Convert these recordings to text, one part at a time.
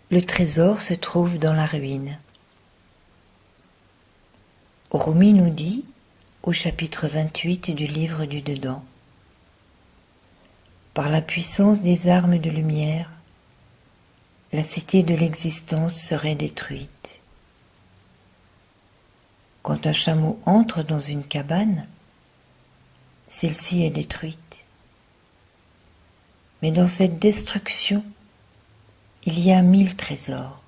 Le trésor se trouve dans la ruine. Rumi nous dit, au chapitre 28 du livre du Dedans, par la puissance des armes de lumière, la cité de l'existence serait détruite. Quand un chameau entre dans une cabane, celle-ci est détruite. Mais dans cette destruction, il y a 1000 trésors.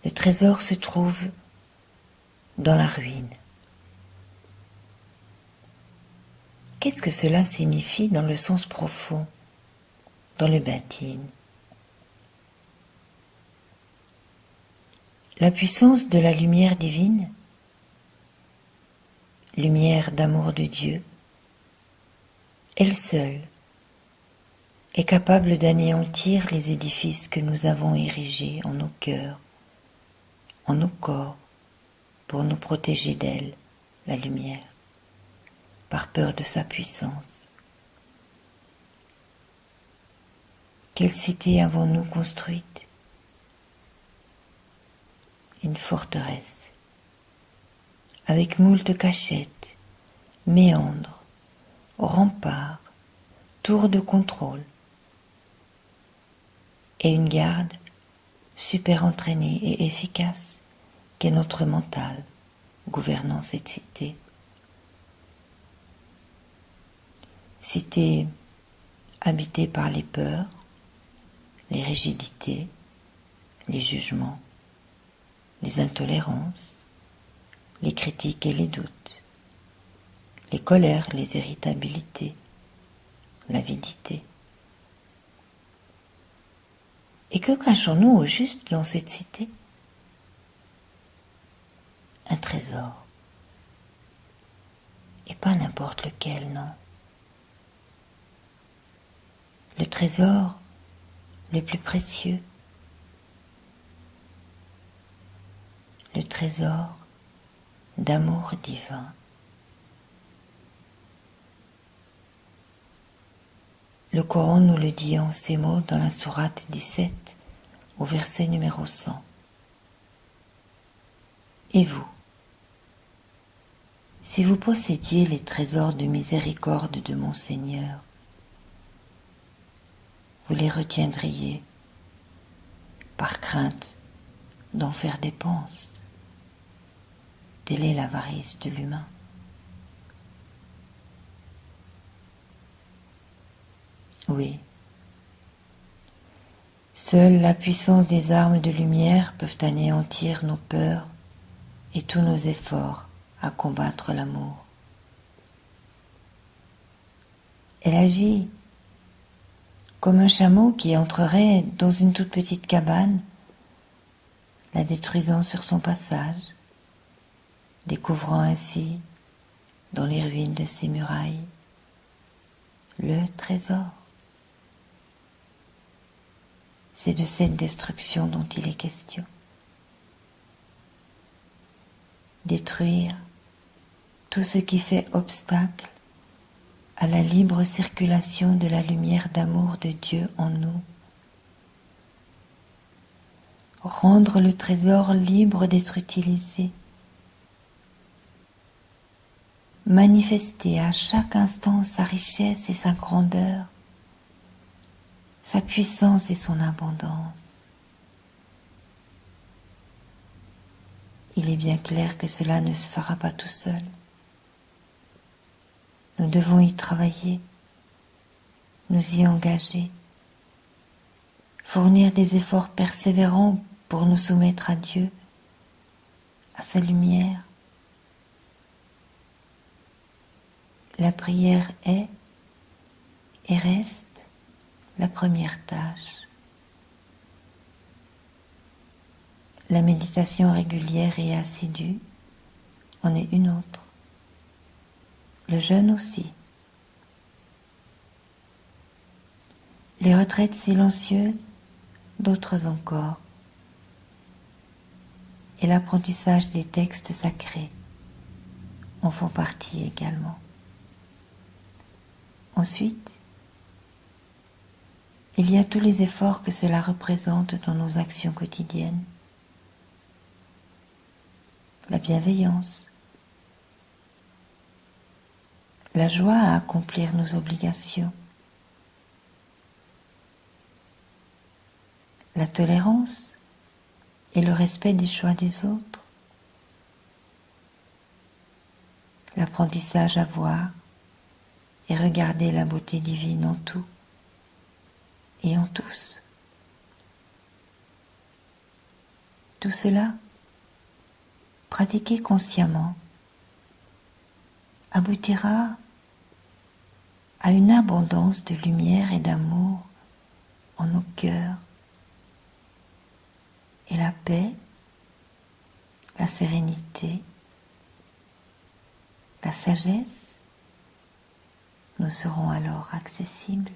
Le trésor se trouve dans la ruine. Qu'est-ce que cela signifie dans le sens profond, dans le bâtine? La puissance de la lumière divine, lumière d'amour de Dieu, elle seule est capable d'anéantir les édifices que nous avons érigés en nos cœurs, en nos corps, pour nous protéger d'elle, la lumière, par peur de sa puissance. Quelle cité avons-nous construite? Une forteresse, avec moult cachettes, méandres, remparts, tours de contrôle, et une garde super entraînée et efficace qu'est notre mental gouvernant cette cité. Cité habitée par les peurs, les rigidités, les jugements, les intolérances, les critiques et les doutes, les colères, les irritabilités, l'avidité. Et que cachons-nous au juste dans cette cité? Un trésor. Et pas n'importe lequel, non. Le trésor le plus précieux. Le trésor d'amour divin. Le Coran nous le dit en ces mots dans la sourate 17, au verset numéro 100. Et vous, si vous possédiez les trésors de miséricorde de mon Seigneur, vous les retiendriez par crainte d'en faire dépense. Telle est l'avarice de l'humain. Oui, seule la puissance des armes de lumière peuvent anéantir nos peurs et tous nos efforts à combattre l'amour. Elle agit comme un chameau qui entrerait dans une toute petite cabane, la détruisant sur son passage, découvrant ainsi, dans les ruines de ses murailles, le trésor. C'est de cette destruction dont il est question. Détruire tout ce qui fait obstacle à la libre circulation de la lumière d'amour de Dieu en nous. Rendre le trésor libre d'être utilisé. Manifester à chaque instant sa richesse et sa grandeur, sa puissance et son abondance. Il est bien clair que cela ne se fera pas tout seul. Nous devons y travailler, nous y engager, fournir des efforts persévérants pour nous soumettre à Dieu, à sa lumière. La prière est et reste la première tâche. La méditation régulière et assidue en est une autre. Le jeûne aussi. Les retraites silencieuses, d'autres encore. Et l'apprentissage des textes sacrés en font partie également. Ensuite, Il y a tous les efforts que cela représente dans nos actions quotidiennes. La bienveillance, la joie à accomplir nos obligations, la tolérance et le respect des choix des autres, l'apprentissage à voir et regarder la beauté divine en tout et en tous. Tout cela, pratiqué consciemment, aboutira à une abondance de lumière et d'amour en nos cœurs, et la paix, la sérénité, la sagesse nous seront alors accessibles.